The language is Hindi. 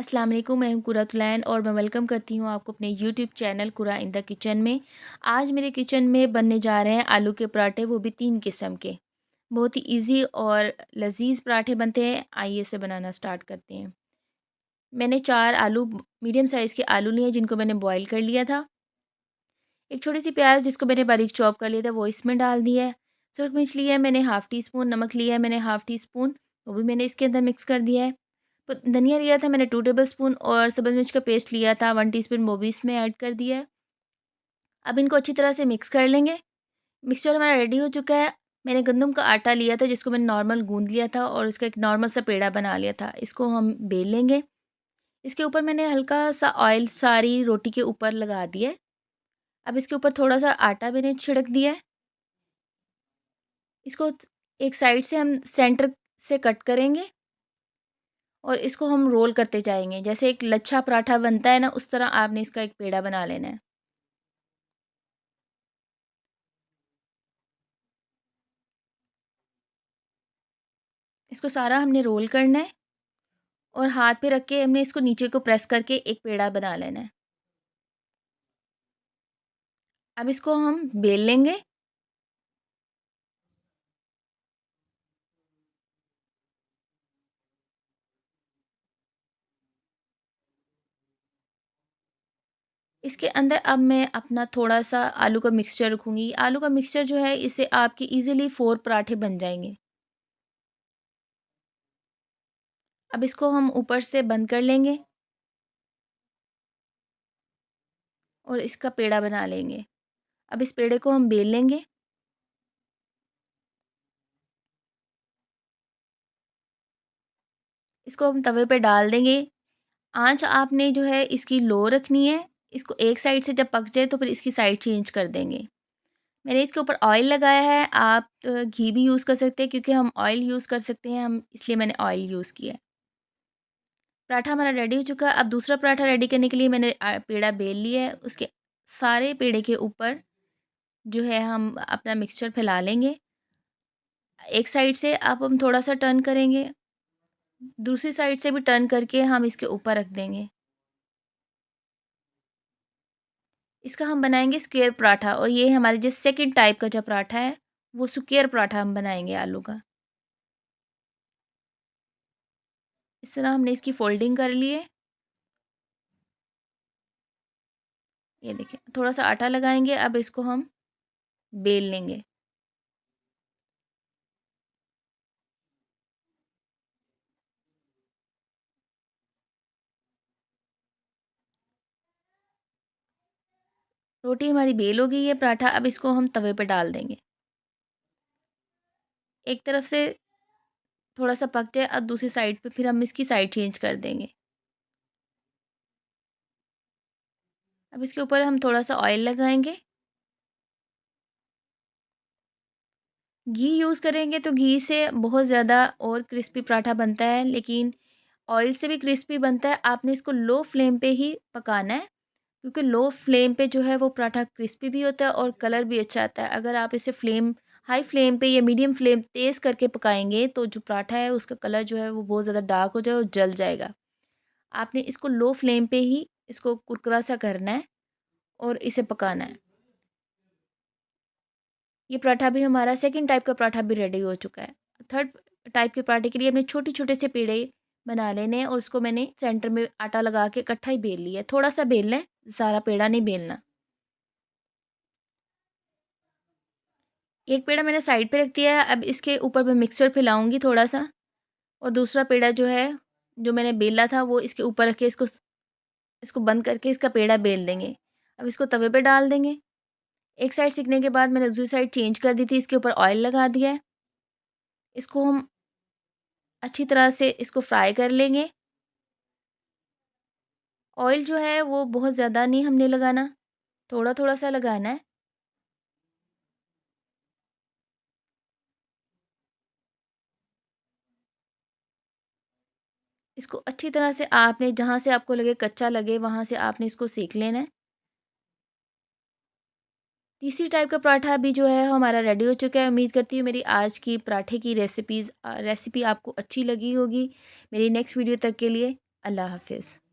अस्सलाम वालेकुम, मैं हूँ कुरातुलैन और मैं वेलकम करती हूँ आपको अपने यूट्यूब चैनल कुरा इन द किचन में। आज मेरे किचन में बनने जा रहे हैं आलू के पराठे, वो भी 3 किस्म के। बहुत ही इजी और लज़ीज़ पराठे बनते हैं। आइए इसे बनाना स्टार्ट करते हैं। मैंने 4 आलू मीडियम साइज़ के आलू लिए जिनको मैंने बॉयल कर लिया था। एक छोटी-सी प्याज़ जिसको मैंने बारीक चॉप कर लिया था वो इसमें डाल दिया है। सुरख मिर्च लिया है मैंने हाफ़ टी स्पून, नमक लिया है मैंने हाफ़ टी स्पून, वो भी मैंने इसके अंदर मिक्स कर दिया है। तो धनिया लिया था मैंने 2 टेबलस्पून और सब्ज़ मिर्च का पेस्ट लिया था 1 टीस्पून, वो भी इसमें ऐड कर दिया है। अब इनको अच्छी तरह से मिक्स कर लेंगे। मिक्सचर हमारा रेडी हो चुका है। मैंने गंदम का आटा लिया था जिसको मैंने नॉर्मल गूँध लिया था और उसका एक नॉर्मल सा पेड़ा बना लिया था। इसको हम बेल लेंगे। इसके ऊपर मैंने हल्का सा ऑयल सारी रोटी के ऊपर लगा दिया है। अब इसके ऊपर थोड़ा-सा आटा मैंने छिड़क दिया है। इसको एक साइड से हम सेंटर से कट करेंगे और इसको हम रोल करते जाएँगे। जैसे एक लच्छा पराठा बनता है ना, उस तरह आपने इसका एक पेड़ा बना लेना है। इसको सारा हमने रोल करना है और हाथ पे रख के हमने इसको नीचे को प्रेस करके एक पेड़ा बना लेना है। अब इसको हम बेल लेंगे। इसके अंदर अब मैं अपना थोड़ा-सा आलू का मिक्सचर रखूँगी। आलू का मिक्सचर जो है, इससे आपके ईज़िली 4 पराठे बन जाएँगे। अब इसको हम ऊपर से बंद कर लेंगे और इसका पेड़ा बना लेंगे। अब इस पेड़े को हम बेल लेंगे। इसको हम तवे पे डाल देंगे। आँच आपने जो है इसकी लो रखनी है। इसको एक साइड से जब पक जाए तो फिर इसकी साइड चेंज कर देंगे। मैंने इसके ऊपर ऑयल लगाया है। आप घी भी यूज़ कर सकते हैं क्योंकि हम ऑयल यूज़ कर सकते हैं हम, इसलिए मैंने ऑयल यूज़ किया है। पराठा हमारा रेडी हो चुका है। अब दूसरा पराठा रेडी करने के लिए मैंने पेड़ा बेल लिया है। उसके सारे पेड़े के ऊपर जो है हम अपना मिक्सचर फैला लेंगे। एक साइड से अब हम थोड़ा-सा टर्न करेंगे, दूसरी साइड से भी टर्न करके हम इसके ऊपर रख देंगे। इसका हम बनाएँगे स्क्वायर पराठा और ये हमारे जो सेकंड टाइप का जो पराठा है, वो स्क्वायर पराठा हम बनाएँगे आलू का। इस तरह हमने इसकी फोल्डिंग कर ली है। ये देखिए, थोड़ा-सा आटा लगाएँगे, अब इसको हम बेल लेंगे। रोटी हमारी बेल हो गई है, पराठा अब इसको हम तवे पे डाल देंगे। एक तरफ से थोड़ा-सा पक जाए, अब दूसरी साइड पे फिर हम इसकी साइड चेंज कर देंगे। अब इसके ऊपर हम थोड़ा-सा ऑयल लगाएँगे। घी यूज़ करेंगे तो घी से बहुत ज़्यादा और क्रिस्पी पराठा बनता है, लेकिन ऑयल से भी क्रिस्पी बनता है। आपने इसको लो फ्लेम पे ही पकाना है, क्योंकि लो फ्लेम पे जो है वो पराठा क्रिस्पी भी होता है और कलर भी अच्छा आता है। अगर आप इसे हाई फ्लेम पे या मीडियम फ्लेम तेज़ करके पकाएँगे तो जो पराठा है उसका कलर जो है वो बहुत ज़्यादा डार्क हो जाए और जल जाएगा। आपने इसको लो फ्लेम पे ही इसको कुरकुरा सा करना है और इसे पकाना है। ये पराठा भी हमारा सेकंड टाइप का पराठा भी रेडी हो चुका है। थर्ड टाइप के पराठे के लिए हमने छोटे-छोटे से पेड़े बना लेने हैं और उसको मैंने सेंटर में आटा लगा के इकट्ठा ही बेल लिया है। थोड़ा-सा बेलना है, सारा पेड़ा नहीं बेलना। एक पेड़ा मैंने साइड पे रख दिया है, अब इसके ऊपर मैं मिक्सचर फैलाऊँगी थोड़ा-सा और दूसरा पेड़ा जो है, जो मैंने बेला था वो इसके ऊपर रख के इसको बंद करके इसका पेड़ा बेल देंगे। अब इसको तवे पे डाल देंगे। एक साइड सिकने के बाद मैंने दूसरी साइड चेंज कर दी थी, इसके ऊपर ऑयल लगा दिया है। इसको हम अच्छी तरह से इसको फ्राई कर लेंगे। ऑयल जो है वो बहुत ज़्यादा नहीं हमने लगाना, थोड़ा-थोड़ा सा लगाना है। इसको अच्छी तरह से आपने जहाँ से आपको लगे कच्चा लगे वहाँ से आपने इसको सेंक लेना है। तीसरी टाइप का पराठा भी जो है हमारा रेडी हो चुका है। उम्मीद करती हूँ मेरी आज की पराठे की रेसिपी आपको अच्छी लगी होगी। मेरी नेक्स्ट वीडियो तक के लिए अल्लाह हाफ़िज़।